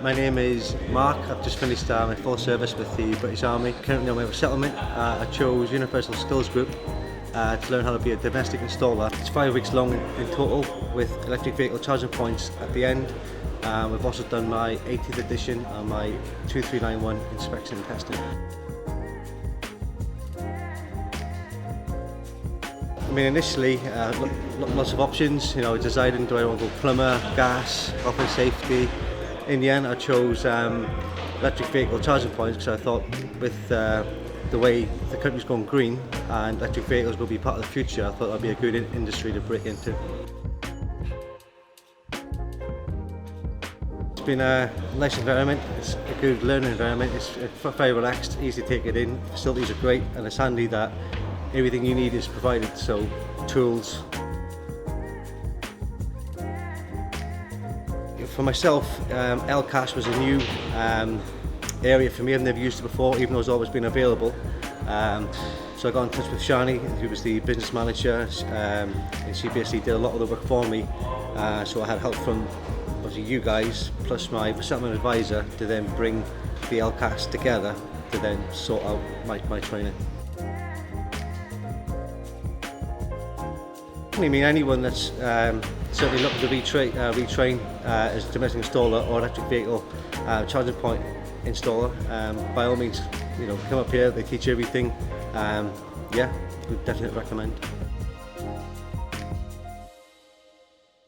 My name is Mark. I've just finished my full service with the British Army. Currently on my resettlement, I chose Universal Skills Group to learn how to be a domestic installer. It's 5 weeks long in total with electric vehicle charging points at the end. We've also done my 18th edition and my 2391 inspection and testing. I mean, initially, lots of options. You know, deciding do I want to go plumber, gas, health and safety. In the end, I chose electric vehicle charging points because I thought with the way the country's going green and electric vehicles will be part of the future, I thought that'd be a good industry to break into. It's been a nice environment. It's a good learning environment. It's very relaxed, easy to take it in. Facilities are great, and it's handy that everything you need is provided. So, tools. For myself, ELCAS was a new area for me. I've never used it before, even though it's always been available. So I got in touch with Shani, who was the business manager, and she basically did a lot of the work for me. So I had help from obviously you guys, plus my resettlement advisor, to then bring the ELCAS together to then sort out my training. I mean, anyone that's certainly looking to retrain as a domestic installer or electric vehicle charging point installer, by all means, you know, come up here. They teach you everything. Yeah, would definitely recommend.